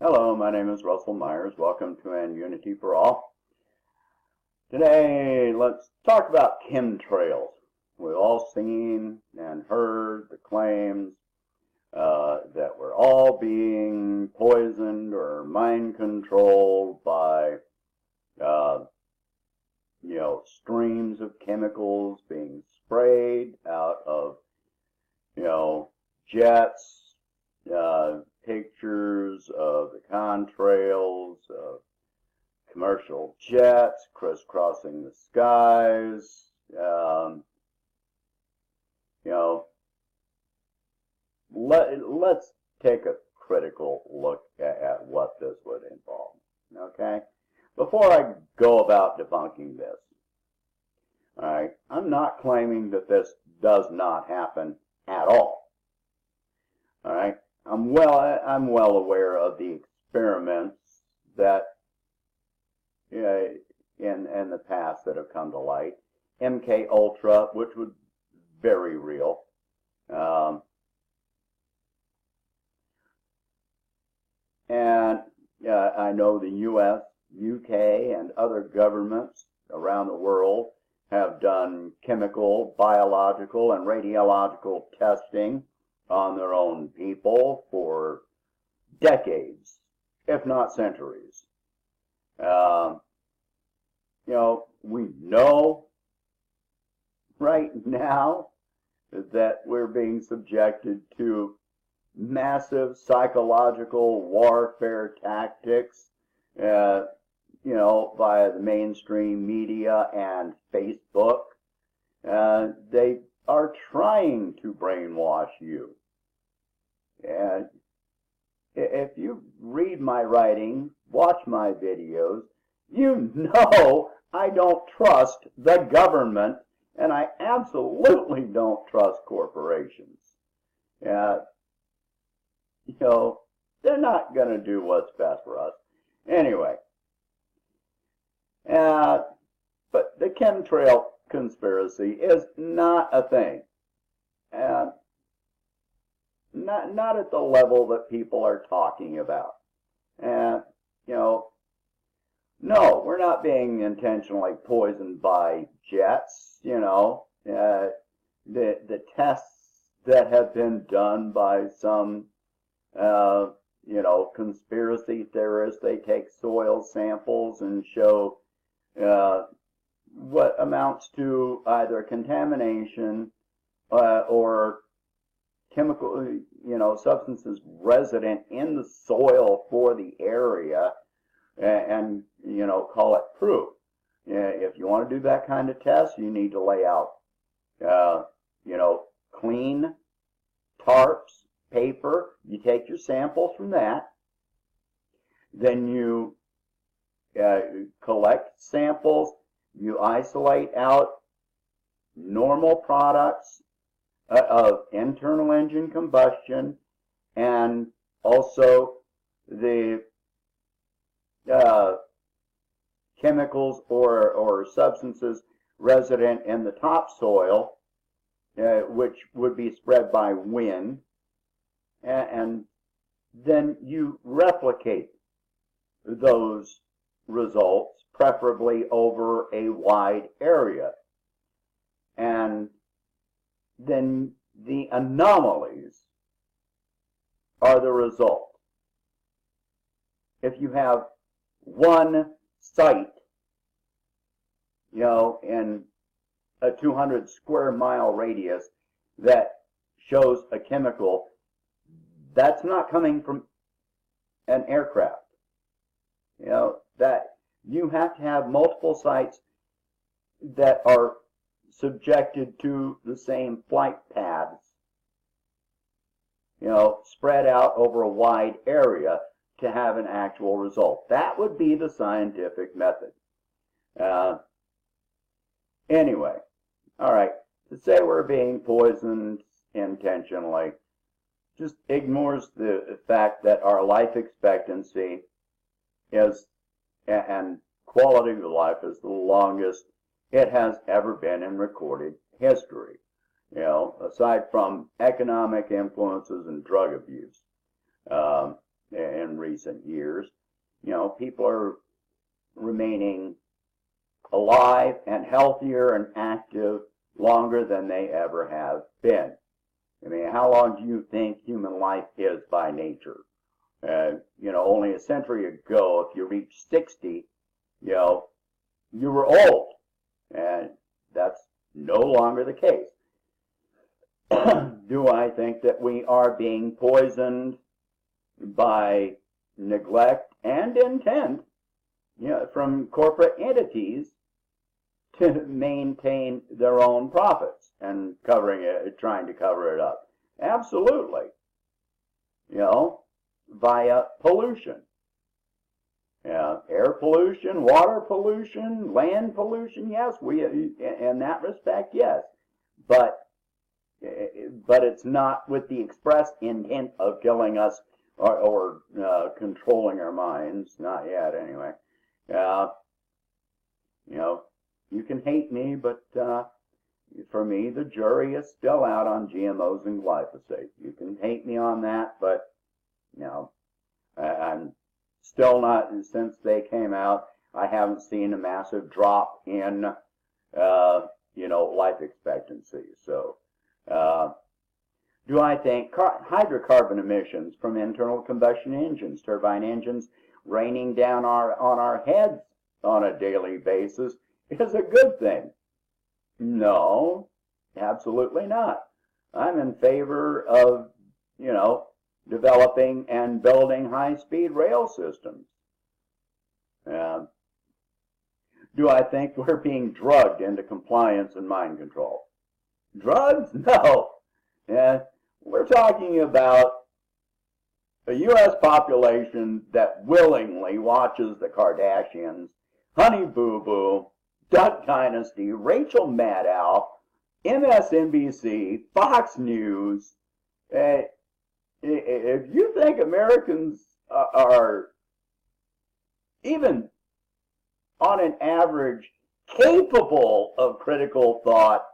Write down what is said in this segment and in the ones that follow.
Hello, my name is Russell Myers. Welcome to And Unity for All. Today, let's talk about chemtrails. We've all seen and heard the claims that we're all being poisoned or mind controlled by, streams of chemicals being sprayed out of, jets, pictures of the contrails of commercial jets crisscrossing the skies. Let's take a critical look at what this would involve. Okay, before I go about debunking this, all right, I'm not claiming that this does not happen at all. All right. I'm well aware of the experiments that in the past that have come to light. MK Ultra, which was very real. And I know the U.S., UK, and other governments around the world have done chemical, biological, and radiological testing on their own people for decades, if not centuries. We know right now that we're being subjected to massive psychological warfare tactics, via the mainstream media and Facebook. They are trying to brainwash you. And if you read my writing, watch my videos, you know I don't trust the government, and I absolutely don't trust corporations. They're not going to do what's best for us. Anyway, but the chemtrail conspiracy is not a thing. Not at the level that people are talking about. No, we're not being intentionally poisoned by jets. The tests that have been done by some, conspiracy theorists, they take soil samples and show what amounts to either contamination or chemical, substances resident in the soil for the area, and call it proof. If you want to do that kind of test, you need to lay out, clean tarps, paper. You take your samples from that, then you collect samples. You isolate out normal products of internal engine combustion and also the chemicals or substances resident in the topsoil, which would be spread by wind, and then you replicate those results, preferably over a wide area. And then the anomalies are the result. If you have one site, in a 200 square mile radius that shows a chemical, that's not coming from an aircraft. That you have to have multiple sites that are subjected to the same flight paths, spread out over a wide area to have an actual result. That would be the scientific method. Anyway, all right, to say we're being poisoned intentionally just ignores the fact that our life expectancy is, and quality of life is the longest it has ever been in recorded history, aside from economic influences and drug abuse. In recent years, people are remaining alive and healthier and active longer than they ever have been. I mean, how long do you think human life is by nature? Only a century ago, if you reached 60, you were old. And that's no longer the case. Do I think that we are being poisoned by neglect and intent, from corporate entities to maintain their own profits and trying to cover it up? Absolutely. Via pollution. Air pollution, water pollution, land pollution, yes, in that respect, yes. But it's not with the express intent of killing us or controlling our minds, not yet anyway. You can hate me, but for me, the jury is still out on GMOs and glyphosate. You can hate me on that, but I'm still not, since they came out, I haven't seen a massive drop in, life expectancy. So, do I think hydrocarbon emissions from internal combustion engines, turbine engines, raining down on our heads on a daily basis is a good thing? No, absolutely not. I'm in favor of, developing and building high-speed rail systems. Do I think we're being drugged into compliance and mind control? Drugs? No. We're talking about a U.S. population that willingly watches the Kardashians, Honey Boo Boo, Duck Dynasty, Rachel Maddow, MSNBC, Fox News. If you think Americans are even on an average capable of critical thought,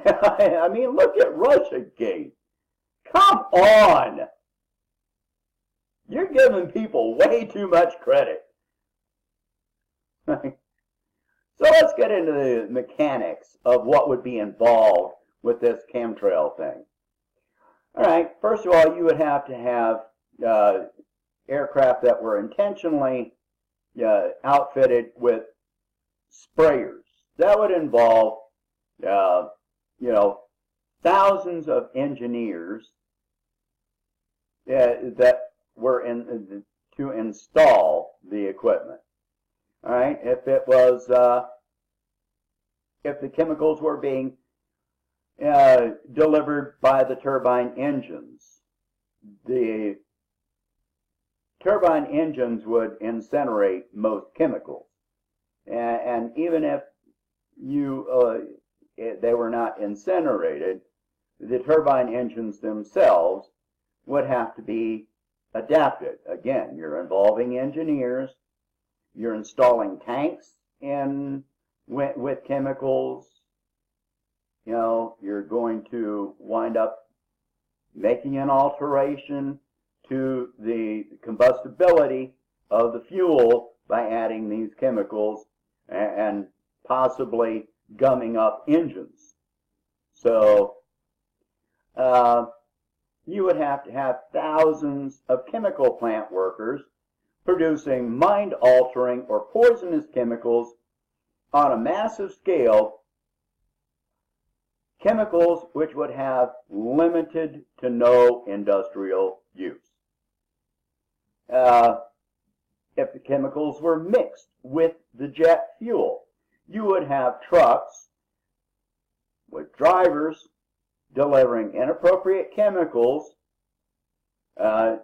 I mean, look at Russiagate. Come on. You're giving people way too much credit. So let's get into the mechanics of what would be involved with this chemtrail thing. All right, first of all, you would have to have aircraft that were intentionally outfitted with sprayers. That would involve, thousands of engineers that were to install the equipment. All right, if the chemicals were being delivered by the turbine engines, the turbine engines would incinerate most chemicals, and even if they were not incinerated, the turbine engines themselves would have to be adapted. Again, you're involving engineers, you're installing tanks with chemicals, you're going to wind up making an alteration to the combustibility of the fuel by adding these chemicals and possibly gumming up engines. So you would have to have thousands of chemical plant workers producing mind-altering or poisonous chemicals on a massive scale, chemicals which would have limited to no industrial use. If the chemicals were mixed with the jet fuel, you would have trucks with drivers delivering inappropriate chemicals to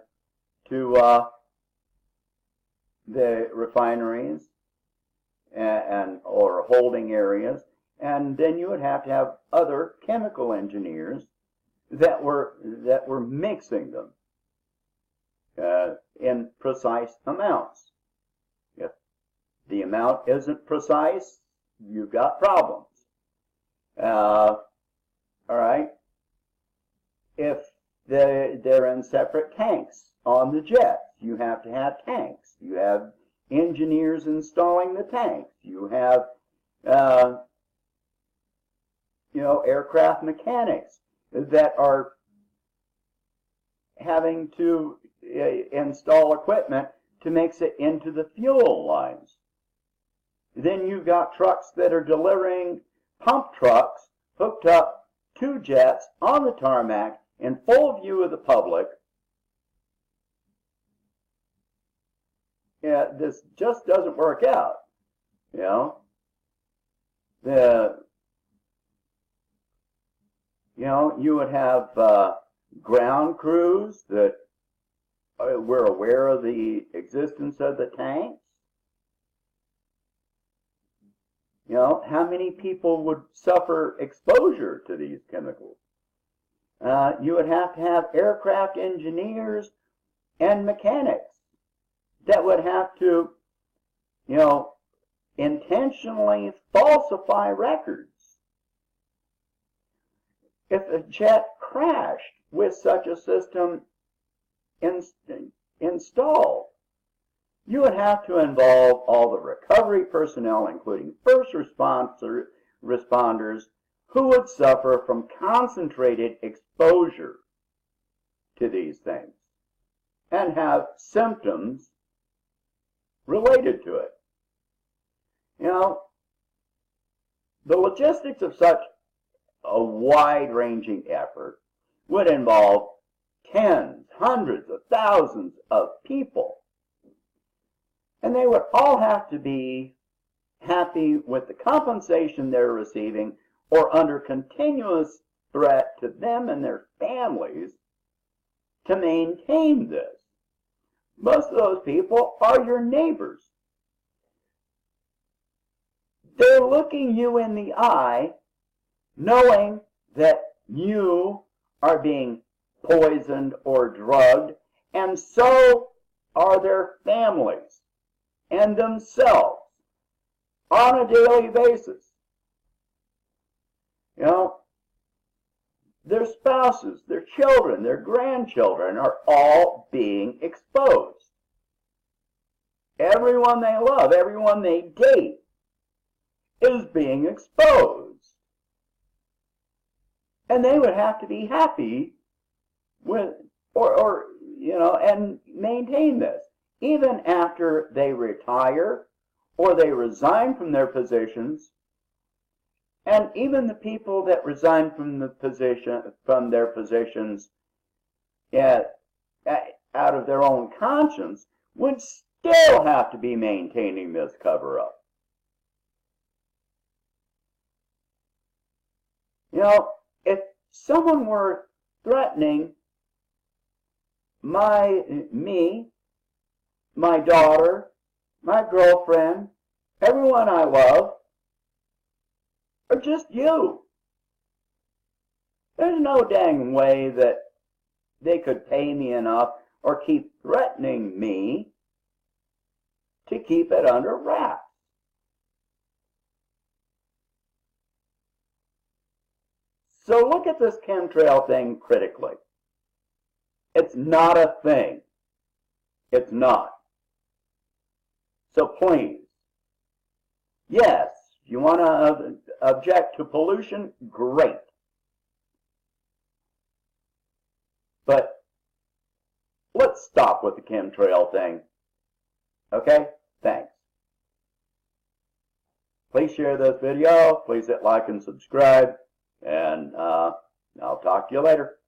the refineries or holding areas, and then you would have to have other chemical engineers that were mixing them in precise amounts. If the amount isn't precise, you've got problems. All right. If they're in separate tanks on the jets. You have to have tanks. You have engineers installing the tanks. You have, aircraft mechanics that are having to install equipment to mix it into the fuel lines. Then you've got trucks that are delivering, pump trucks hooked up to jets on the tarmac in full view of the public. Yeah, this just doesn't work out. You would have ground crews that were aware of the existence of the tanks. How many people would suffer exposure to these chemicals? You would have to have aircraft engineers and mechanics that would have to, intentionally falsify records. If a jet crashed with such a system installed, you would have to involve all the recovery personnel, including first responders, who would suffer from concentrated exposure to these things and have symptoms related to it. The logistics of such a wide-ranging effort would involve tens, hundreds of thousands of people. And they would all have to be happy with the compensation they're receiving or under continuous threat to them and their families to maintain this. Most of those people are your neighbors. They're looking you in the eye, knowing that you are being poisoned or drugged, and so are their families and themselves on a daily basis. Their spouses, their children, their grandchildren are all being exposed. Everyone they love, everyone they date is being exposed. And they would have to be happy with, and maintain this. Even after they retire or they resign from their positions, and even the people that resign from their positions out of their own conscience would still have to be maintaining this cover-up. If someone were threatening me, my daughter, my girlfriend, everyone I love, or just you, there's no dang way that they could pay me enough or keep threatening me to keep it under wraps. So look at this chemtrail thing critically. It's not a thing. It's not. So please, yes, if you want to object to pollution, great. But let's stop with the chemtrail thing. Okay? Thanks. Please share this video. Please hit like and subscribe. And I'll talk to you later.